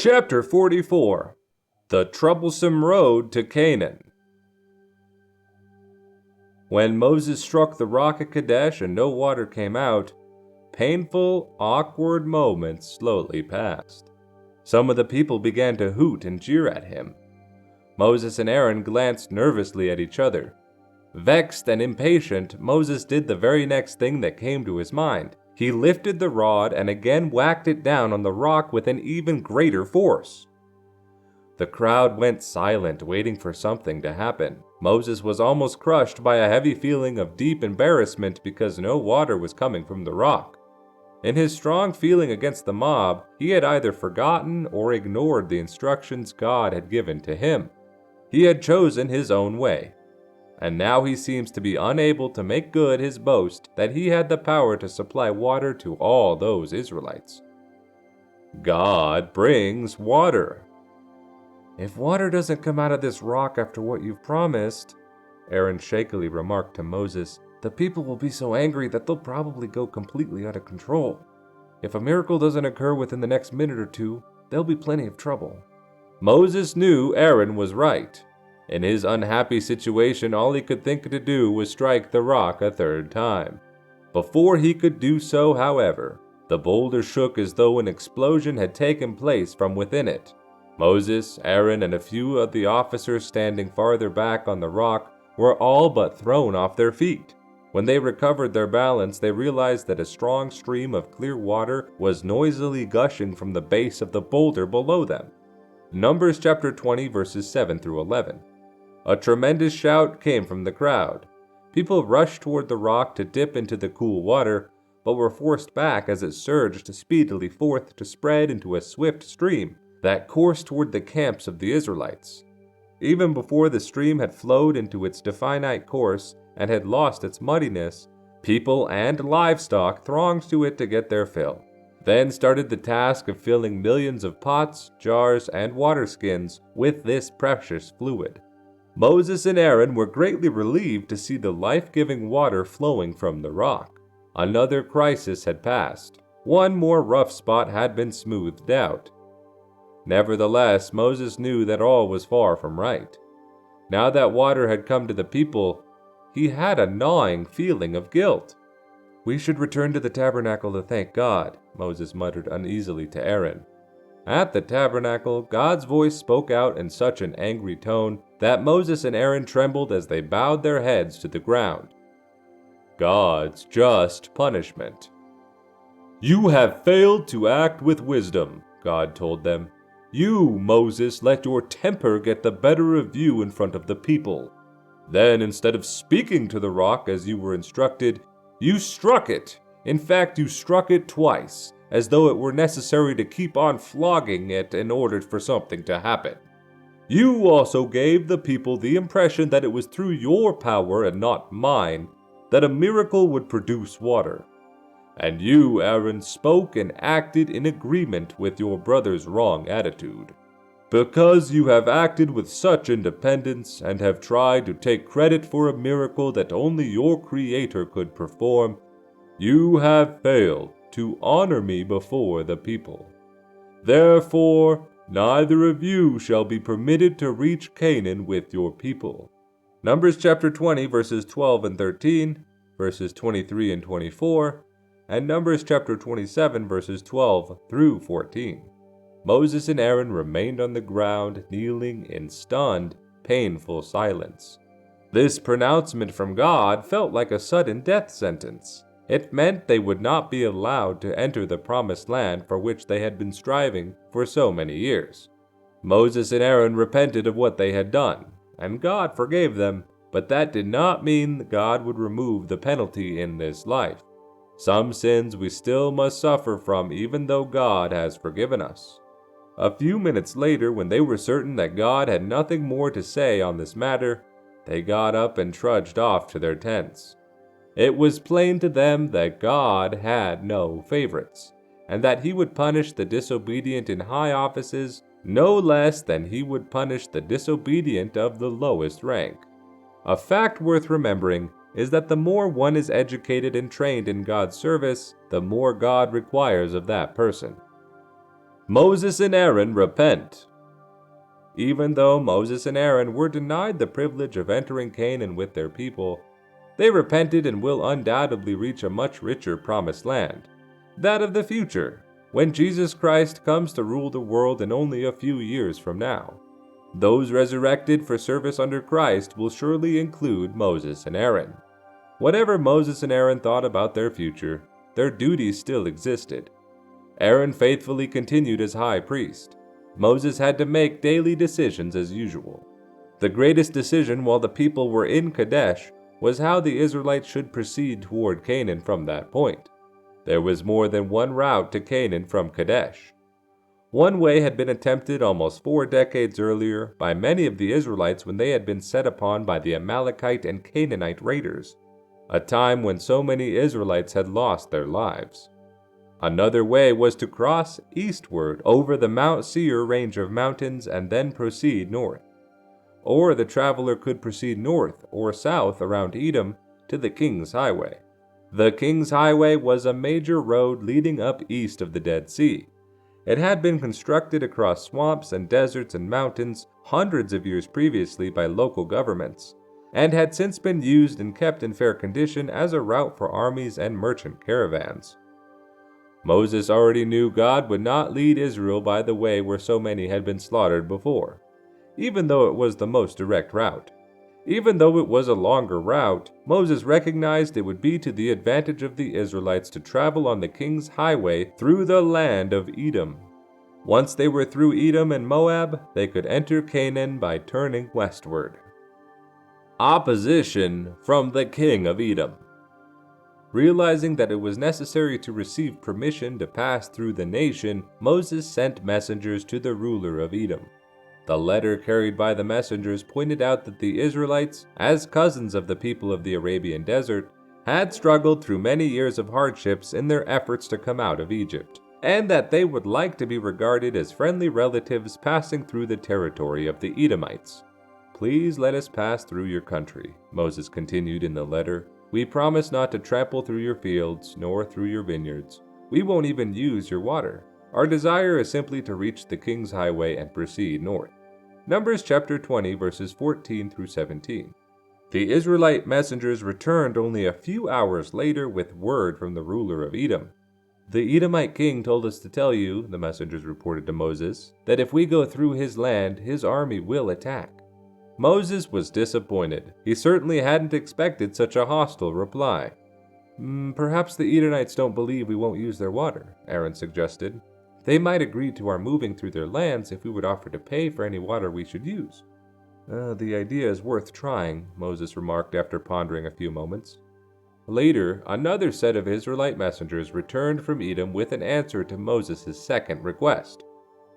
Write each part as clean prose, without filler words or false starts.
Chapter 44. The Troublesome Road to Canaan. When Moses struck the rock at Kadesh and no water came out, painful, awkward moments slowly passed. Some of the people began to hoot and jeer at him. Moses and Aaron glanced nervously at each other. Vexed and impatient, Moses did the very next thing that came to his mind. He lifted the rod and again whacked it down on the rock with an even greater force. The crowd went silent, waiting for something to happen. Moses was almost crushed by a heavy feeling of deep embarrassment because no water was coming from the rock. In his strong feeling against the mob, he had either forgotten or ignored the instructions God had given to him. He had chosen his own way. And now he seems to be unable to make good his boast that he had the power to supply water to all those Israelites. God brings water. "If water doesn't come out of this rock after what you've promised," Aaron shakily remarked to Moses, "the people will be so angry that they'll probably go completely out of control. If a miracle doesn't occur within the next minute or two, there'll be plenty of trouble." Moses knew Aaron was right. In his unhappy situation, all he could think to do was strike the rock a third time. Before he could do so, however, the boulder shook as though an explosion had taken place from within it. Moses, Aaron, and a few of the officers standing farther back on the rock were all but thrown off their feet. When they recovered their balance, they realized that a strong stream of clear water was noisily gushing from the base of the boulder below them. Numbers chapter 20 verses 7 through 11. A tremendous shout came from the crowd. People rushed toward the rock to dip into the cool water, but were forced back as it surged speedily forth to spread into a swift stream that coursed toward the camps of the Israelites. Even before the stream had flowed into its definite course and had lost its muddiness, people and livestock thronged to it to get their fill. Then started the task of filling millions of pots, jars, and water skins with this precious fluid. Moses and Aaron were greatly relieved to see the life-giving water flowing from the rock. Another crisis had passed. One more rough spot had been smoothed out. Nevertheless, Moses knew that all was far from right. Now that water had come to the people, he had a gnawing feeling of guilt. "We should return to the tabernacle to thank God," Moses muttered uneasily to Aaron. At the tabernacle, God's voice spoke out in such an angry tone that Moses and Aaron trembled as they bowed their heads to the ground. God's just punishment. "You have failed to act with wisdom," God told them. "You, Moses, let your temper get the better of you in front of the people. Then, instead of speaking to the rock as you were instructed, you struck it. In fact, you struck it twice, as though it were necessary to keep on flogging it in order for something to happen. You also gave the people the impression that it was through your power and not mine that a miracle would produce water. And you, Aaron, spoke and acted in agreement with your brother's wrong attitude. Because you have acted with such independence and have tried to take credit for a miracle that only your Creator could perform, you have failed to honor me before the people. Therefore, neither of you shall be permitted to reach Canaan with your people." Numbers chapter 20 verses 12 and 13, verses 23 and 24, and Numbers chapter 27 verses 12 through 14. Moses and Aaron remained on the ground, kneeling in stunned, painful silence. This pronouncement from God felt like a sudden death sentence. It meant they would not be allowed to enter the promised land for which they had been striving for so many years. Moses and Aaron repented of what they had done, and God forgave them, but that did not mean God would remove the penalty in this life. Some sins we still must suffer from even though God has forgiven us. A few minutes later, when they were certain that God had nothing more to say on this matter, they got up and trudged off to their tents. It was plain to them that God had no favorites, and that he would punish the disobedient in high offices no less than he would punish the disobedient of the lowest rank. A fact worth remembering is that the more one is educated and trained in God's service, the more God requires of that person. Moses and Aaron repent. Even though Moses and Aaron were denied the privilege of entering Canaan with their people, they repented and will undoubtedly reach a much richer promised land, that of the future, when Jesus Christ comes to rule the world in only a few years from now. Those resurrected for service under Christ will surely include Moses and Aaron. Whatever Moses and Aaron thought about their future, their duties still existed. Aaron faithfully continued as high priest. Moses had to make daily decisions as usual. The greatest decision while the people were in Kadesh was how the Israelites should proceed toward Canaan from that point. There was more than one route to Canaan from Kadesh. One way had been attempted almost 4 decades earlier by many of the Israelites when they had been set upon by the Amalekite and Canaanite raiders, a time when so many Israelites had lost their lives. Another way was to cross eastward over the Mount Seir range of mountains and then proceed north. Or the traveler could proceed north or south around Edom to the King's Highway. The King's Highway was a major road leading up east of the Dead Sea. It had been constructed across swamps and deserts and mountains hundreds of years previously by local governments, and had since been used and kept in fair condition as a route for armies and merchant caravans. Moses already knew God would not lead Israel by the way where so many had been slaughtered before, even though it was the most direct route. Even though it was a longer route, Moses recognized it would be to the advantage of the Israelites to travel on the King's Highway through the land of Edom. Once they were through Edom and Moab, they could enter Canaan by turning westward. Opposition from the King of Edom. Realizing that it was necessary to receive permission to pass through the nation, Moses sent messengers to the ruler of Edom. The letter carried by the messengers pointed out that the Israelites, as cousins of the people of the Arabian desert, had struggled through many years of hardships in their efforts to come out of Egypt, and that they would like to be regarded as friendly relatives passing through the territory of the Edomites. "Please let us pass through your country," Moses continued in the letter. "We promise not to trample through your fields, nor through your vineyards. We won't even use your water. Our desire is simply to reach the King's Highway and proceed north." Numbers chapter 20, verses 14 through 17. The Israelite messengers returned only a few hours later with word from the ruler of Edom. "The Edomite king told us to tell you," the messengers reported to Moses, "that if we go through his land, his army will attack." Moses was disappointed. He certainly hadn't expected such a hostile reply. "Perhaps the Edomites don't believe we won't use their water," Aaron suggested. "They might agree to our moving through their lands if we would offer to pay for any water we should use." The idea is worth trying," Moses remarked after pondering a few moments. Later, another set of Israelite messengers returned from Edom with an answer to Moses' second request.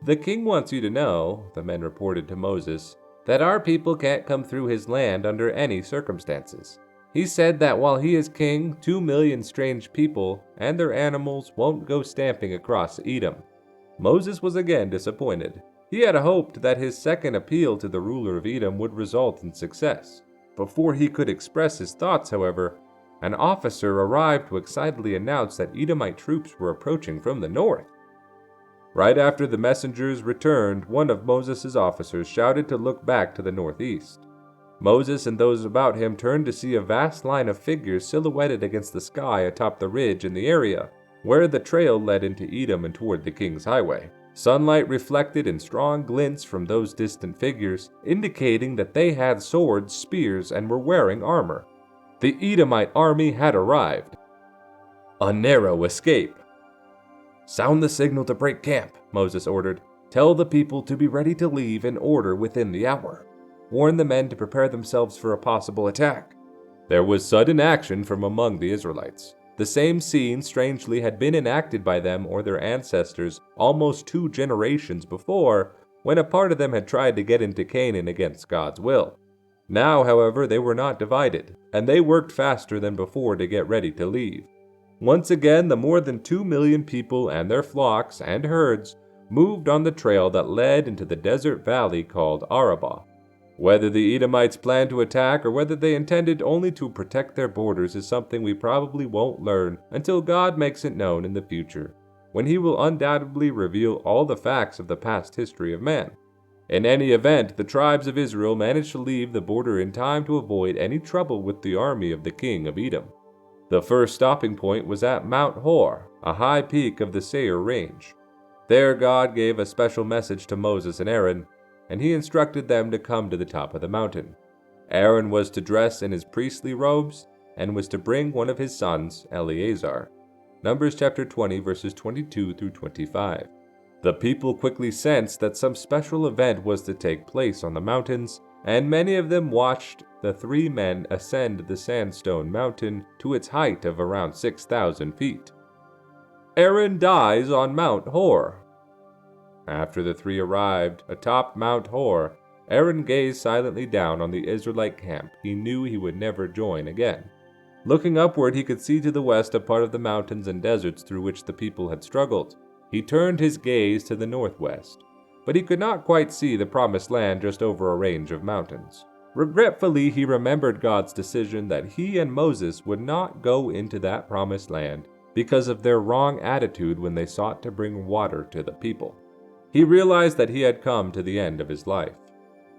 "The king wants you to know," the men reported to Moses, "that our people can't come through his land under any circumstances. He said that while he is king, 2 million strange people and their animals won't go stamping across Edom." Moses was again disappointed. He had hoped that his second appeal to the ruler of Edom would result in success. Before he could express his thoughts, however, an officer arrived to excitedly announce that Edomite troops were approaching from the north. Right after the messengers returned, one of Moses' officers shouted to look back to the northeast. Moses and those about him turned to see a vast line of figures silhouetted against the sky atop the ridge in the area where the trail led into Edom and toward the King's Highway. Sunlight reflected in strong glints from those distant figures, indicating that they had swords, spears, and were wearing armor. The Edomite army had arrived. A narrow escape. "Sound the signal to break camp," Moses ordered. "Tell the people to be ready to leave in order within the hour. Warn the men to prepare themselves for a possible attack." There was sudden action from among the Israelites. The same scene, strangely, had been enacted by them or their ancestors almost 2 generations before, when a part of them had tried to get into Canaan against God's will. Now, however, they were not divided, and they worked faster than before to get ready to leave. Once again, the more than 2 million people and their flocks and herds moved on the trail that led into the desert valley called Arabah. Whether the Edomites planned to attack or whether they intended only to protect their borders is something we probably won't learn until God makes it known in the future. when he will undoubtedly reveal all the facts of the past history of man. In any event, the tribes of Israel managed to leave the border in time to avoid any trouble with the army of the king of Edom. The first stopping point was at Mount Hor, a high peak of the Seir range. There God gave a special message to Moses and Aaron, and he instructed them to come to the top of the mountain. Aaron was to dress in his priestly robes and was to bring one of his sons, Eleazar. Numbers chapter 20 verses 22 through 25. The people quickly sensed that some special event was to take place on the mountains, and many of them watched the three men ascend the sandstone mountain to its height of around 6,000 feet. Aaron dies on Mount Hor. After the three arrived atop Mount Hor, Aaron gazed silently down on the Israelite camp he knew he would never join again. Looking upward, he could see to the west a part of the mountains and deserts through which the people had struggled. He turned his gaze to the northwest, but he could not quite see the promised land just over a range of mountains. Regretfully, he remembered God's decision that he and Moses would not go into that promised land because of their wrong attitude when they sought to bring water to the people. He realized that he had come to the end of his life.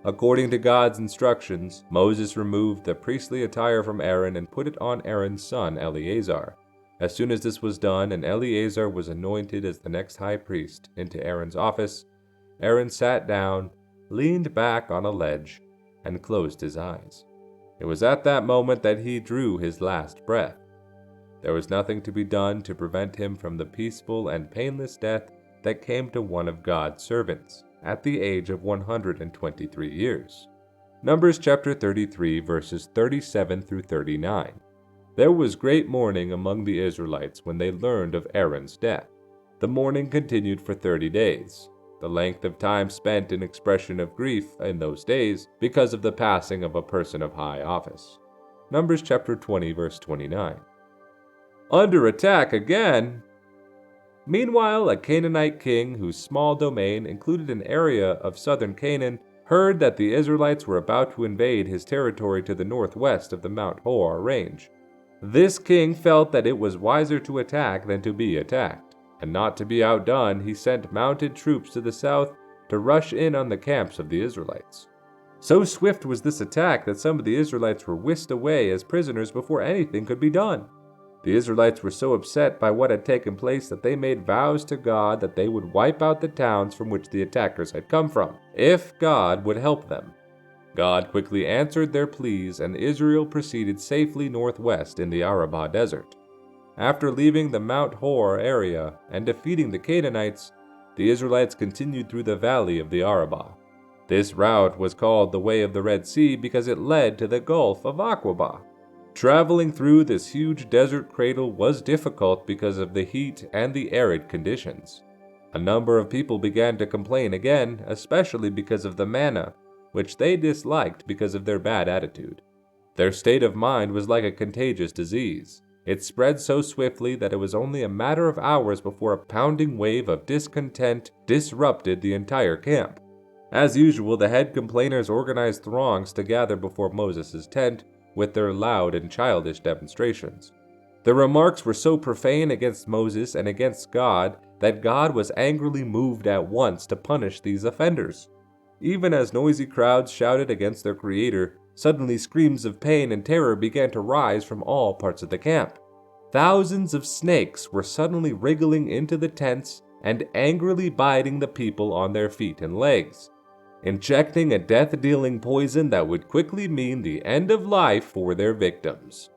According to God's instructions, Moses removed the priestly attire from Aaron and put it on Aaron's son Eleazar. As soon as this was done and Eleazar was anointed as the next high priest into Aaron's office, Aaron sat down, leaned back on a ledge, and closed his eyes. It was at that moment that he drew his last breath. There was nothing to be done to prevent him from the peaceful and painless death that came to one of God's servants at the age of 123 years. Numbers chapter 33 verses 37 through 39. There was great mourning among the Israelites when they learned of Aaron's death. The mourning continued for 30 days, the length of time spent in expression of grief in those days because of the passing of a person of high office. Numbers chapter 20 verse 29. Under attack again! Meanwhile, a Canaanite king whose small domain included an area of southern Canaan heard that the Israelites were about to invade his territory to the northwest of the Mount Hor range. This king felt that it was wiser to attack than to be attacked, and not to be outdone, he sent mounted troops to the south to rush in on the camps of the Israelites. So swift was this attack that some of the Israelites were whisked away as prisoners before anything could be done. The Israelites were so upset by what had taken place that they made vows to God that they would wipe out the towns from which the attackers had come from, if God would help them. God quickly answered their pleas, and Israel proceeded safely northwest in the Arabah desert. After leaving the Mount Hor area and defeating the Canaanites, the Israelites continued through the valley of the Arabah. This route was called the Way of the Red Sea because it led to the Gulf of Aqaba. Traveling through this huge desert cradle was difficult because of the heat and the arid conditions. A number of people began to complain again, especially because of the manna, which they disliked because of their bad attitude. Their state of mind was like a contagious disease. It spread so swiftly that it was only a matter of hours before a pounding wave of discontent disrupted the entire camp. As usual, the head complainers organized throngs to gather before Moses' tent with their loud and childish demonstrations. Their remarks were so profane against Moses and against God that God was angrily moved at once to punish these offenders. Even as noisy crowds shouted against their Creator, suddenly screams of pain and terror began to rise from all parts of the camp. Thousands of snakes were suddenly wriggling into the tents and angrily biting the people on their feet and legs, injecting a death-dealing poison that would quickly mean the end of life for their victims.